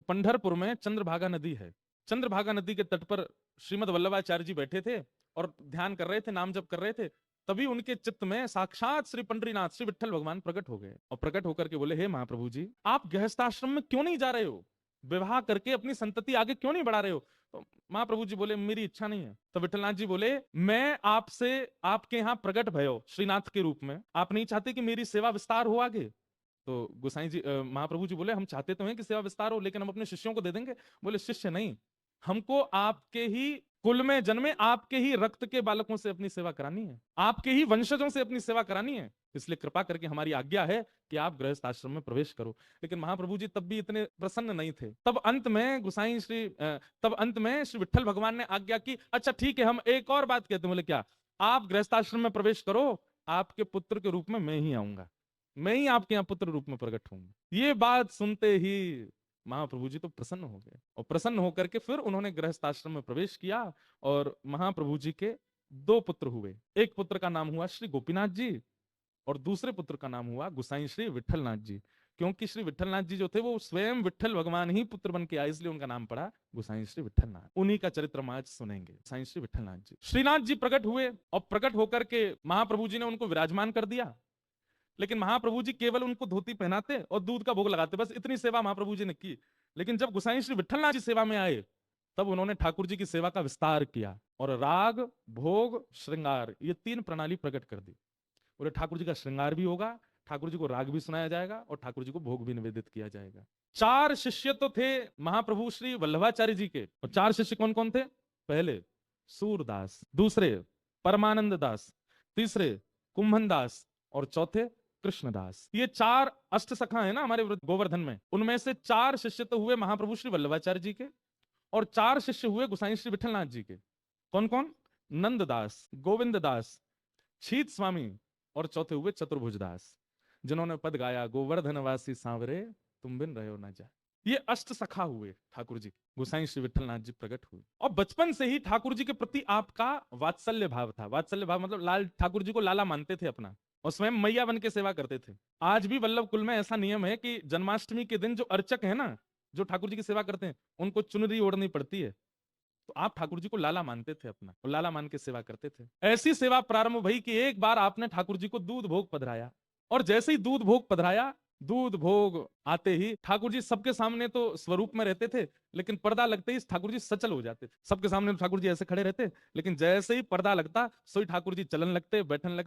पंढरपुर में चंद्रभागा नदी है। चंद्रभागा नदी के तट पर श्रीमद वल्लभाचार्य जी बैठे थे और ध्यान कर रहे थे, नाम जप कर रहे थे। तभी उनके चित्त में साक्षात श्री पंडरीनाथ, श्री विट्ठल भगवान प्रकट हो गए और प्रकट होकर के बोले, हे महाप्रभु जी, आप गृहस्थाश्रम में क्यों नहीं जा रहे हो? विवाह करके अपनी संतति आगे क्यों नहीं बढ़ा रहे हो? तो महाप्रभु जी बोले, मेरी इच्छा नहीं है। तो विट्ठलनाथ जी बोले, मैं आपसे आपके यहाँ प्रकट भयो श्रीनाथ के रूप में, आप नहीं चाहते कि मेरी सेवा विस्तार हो आगे? तो गोसाई जी महाप्रभु जी बोले, हम चाहते तो हैं कि सेवा विस्तार हो, लेकिन हम अपने शिष्यों को दे देंगे। बोले, शिष्य नहीं, हमको आपके ही कुल में जन्मे, आपके ही रक्त के बालकों से अपनी सेवा करानी है, आपके ही वंशजों से अपनी सेवा करानी है। इसलिए कृपा करके हमारी आज्ञा है कि आप गृहस्थ आश्रम में प्रवेश करो। लेकिन महाप्रभु जी तब भी इतने प्रसन्न नहीं थे। तब अंत में श्री विट्ठल भगवान ने आज्ञा की, अच्छा ठीक है, हम एक और बात कहते हैं। बोले, क्या? आप गृहस्थ आश्रम में प्रवेश करो, आपके पुत्र के रूप में मैं ही आऊंगा, मैं ही आपके यहाँ पुत्र रूप में प्रकट होऊंगा। ये बात सुनते ही महाप्रभु जी तो प्रसन्न हो गए और प्रसन्न होकर के फिर उन्होंने गृहस्थ आश्रम में प्रवेश किया और महाप्रभु जी के दो पुत्र हुए। एक पुत्र का नाम हुआ श्री गोपीनाथ जी और दूसरे पुत्र का नाम हुआ गुसाई श्री विट्ठलनाथ जी। क्योंकि श्री विट्ठलनाथ जी जो थे वो स्वयं विट्ठल भगवान ही पुत्र बन के आए, इसलिए उनका नाम पड़ा गुसाई श्री विट्ठलनाथ। उन्हीं का चरित्र हम आज सुनेंगे, गुसाई श्री विट्ठलनाथ जी। श्रीनाथ जी प्रकट हुए और प्रकट होकर के महाप्रभु जी ने उनको विराजमान कर दिया। लेकिन महाप्रभु जी केवल उनको धोती पहनाते और दूध का भोग लगाते, बस इतनी सेवा महाप्रभु जी ने की। लेकिन जब गुसाई श्री विट्ठलनाथ जी सेवा में आए, तब उन्होंने ठाकुर जी की सेवा का विस्तार किया और राग, भोग, श्रृंगार, ये तीन प्रणाली प्रकट कर दी। बोले, ठाकुर जी का श्रृंगार भी होगा, ठाकुर जी को राग भी सुनाया जाएगा और ठाकुर जी को भोग भी निवेदित किया जाएगा। चार शिष्य तो थे महाप्रभु श्री वल्लभाचार्य जी के, और चार शिष्य कौन कौन थे? पहले सूरदास, दूसरे परमानंद दास, तीसरे कुंभन दास और चौथे कृष्णदास। ये चार अष्ट सखा है ना हमारे गोवर्धन में, उनमें से चार शिष्य तो हुए महाप्रभु श्री वल्लभाचार्य जी के और चार शिष्य हुए गुसाई श्री विट्ठलनाथ जी के। कौन कौन? नंददास, गोविंद दास, छीत स्वामी और चौथे हुए चतुर्भुज दास, जिन्होंने पद गाया, गोवर्धनवासी सांवरे तुम बिन रहे हो ना जा। ये अष्ट सखा हुए ठाकुर जी, गोसाई श्री विट्ठलनाथ जी प्रकट हुए। और बचपन से ही ठाकुर जी के प्रति आपका वात्सल्य भाव था। वात्सल्य भाव मतलब लाल, ठाकुर जी को लाला मानते थे अपना और स्वयं मैया बन के सेवा करते थे। आज भी वल्लभ कुल में ऐसा नियम है कि जन्माष्टमी के दिन जो अर्चक है ना, जो ठाकुर जी की सेवा करते हैं, उनको चुनरी ओढ़नी पड़ती है। तो आप ठाकुर जी को लाला मानते थे अपना और लाला मान के सेवा करते थे। ऐसी सेवा प्रारंभ भई कि एक बार आपने ठाकुर जी को दूध भोग पधराया और जैसे ही दूध भोग पधराया, दूध भोग आते ही ठाकुर जी सबके सामने तो स्वरूप में रहते थे, लेकिन पर्दा लगते ही ठाकुर जी सचल हो जाते थे। सबके सामने ठाकुर जी ऐसे खड़े रहते, लेकिन जैसे ही पर्दा लगता सोई ठाकुर जी चलन लगते, बैठन लगते।